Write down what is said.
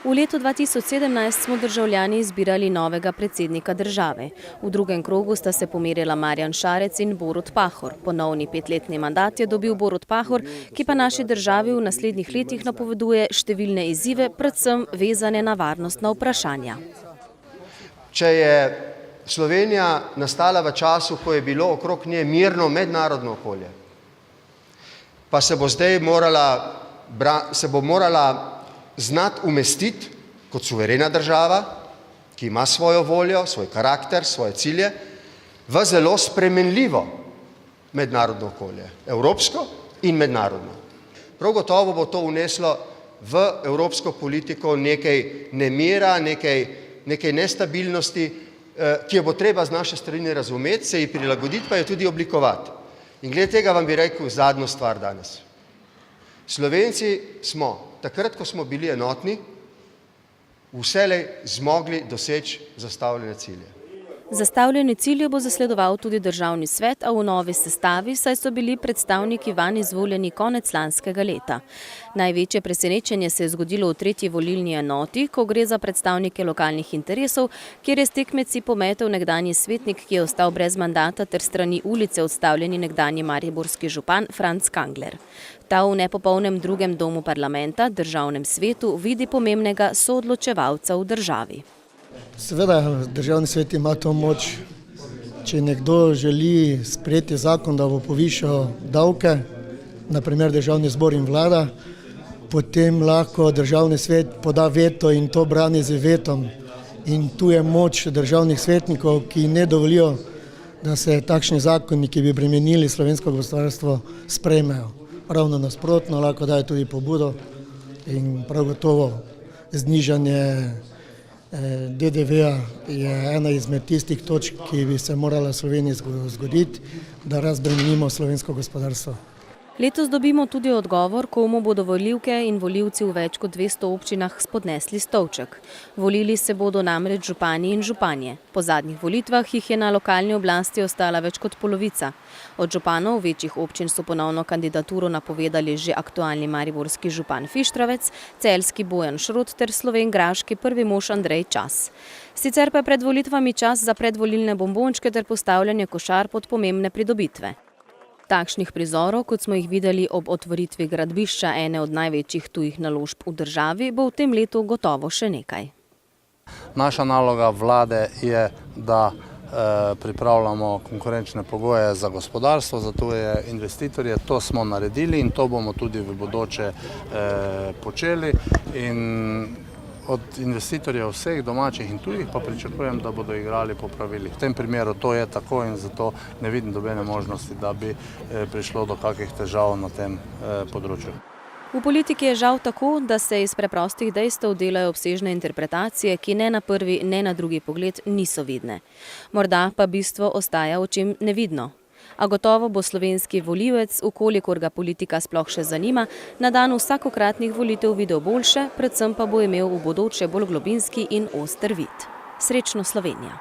V letu 2017 smo državljani izbirali novega predsednika države. V drugem krogu sta se pomerila Marjan Šarec in Borut Pahor. Ponovni 5-letni mandat je dobil Borut Pahor, ki pa naši državi v naslednjih letih napoveduje številne izzive, predvsem vezane na varnostna vprašanja. Če je Slovenija nastala v času, ko je bilo okrog nje mirno mednarodno okolje, pa se bo zdaj morala znati umestiti kot suverena država, ki ima svojo voljo, svoj karakter, svoje cilje, v zelo spremenljivo mednarodno okolje, evropsko in mednarodno. Prav gotovo bo to vneslo v evropsko politiko nekaj nemira, nekaj nestabilnosti, ki jo bo treba z naše strani razumeti, se ji prilagoditi, pa jo tudi oblikovati. In glede tega vam bi rekel zadnjo stvar danes. Slovenci smo, takrat, ko smo bili enotni, vselej zmogli doseči zastavljene cilje. Zastavljene cilje bo zasledoval tudi državni svet, a v novi sestavi, saj so bili predstavniki vanj izvoljeni konec lanskega leta. Največje presenečenje se je zgodilo v tretji volilni enoti, ko gre za predstavnike lokalnih interesov, kjer je s tekmeci pometel nekdanji svetnik, ki je ostal brez mandata, ter strani ulice odstavljeni nekdanji mariborski župan Franc Kangler. Ta v nepopolnem drugem domu parlamenta, državnem svetu, vidi pomembnega soodločevalca v državi. Seveda, državni svet ima to moč. Če nekdo želi sprejeti zakon, da bo povišal davke, naprimer državni zbor in vlada, potem lahko državni svet poda veto in to brani z vetom. In tu je moč državnih svetnikov, ki ne dovolijo, da se takšni zakoni, ki bi bremenili slovensko gospodarstvo, sprejmejo. Ravno nasprotno, lahko daje tudi pobudo in prav gotovo znižanje DDV-ja je ena izmed tistih točk, ki bi se morala v Sloveniji zgoditi, da razbremenimo slovensko gospodarstvo. Letos dobimo tudi odgovor, komu bodo volivke in volivci v več kot 200 občinah spodnesli stolček. Volili se bodo namreč župani in županje. Po zadnjih volitvah jih je na lokalni oblasti ostala več kot polovica. Od županov večjih občin so ponovno kandidaturo napovedali že aktualni mariborski župan Fištravec, celjski Bojan Šrot ter slovenjgraški prvi mož Andrej Čas. Sicer pa je pred volitvami čas za predvolilne bombončke ter postavljanje košar pod pomembne pridobitve. Takšnih prizorov, kot smo jih videli ob otvoritvi gradbišča ene od največjih tujih naložb v državi, bo v tem letu gotovo še nekaj. Naša naloga vlade je, da pripravljamo konkurenčne pogoje za gospodarstvo, za tuje investitorje. To smo naredili in to bomo tudi v bodoče počeli. Od investitorjev vseh domačih in tujih pa pričakujem, da bodo igrali po pravilih. V tem primeru to je tako in zato ne vidim nobene možnosti, da bi prišlo do kakih težav na tem področju. V politiki je žal tako, da se iz preprostih dejstev delajo obsežne interpretacije, ki ne na prvi, ne na drugi pogled niso vidne. Morda pa bistvo ostaja očem nevidno. A gotovo bo slovenski volivec, ukolikor ga politika sploh še zanima, na dan vsakokratnih volitev videl boljše, predvsem pa bo imel v bodoče bolj globinski in oster vid. Srečno Slovenija!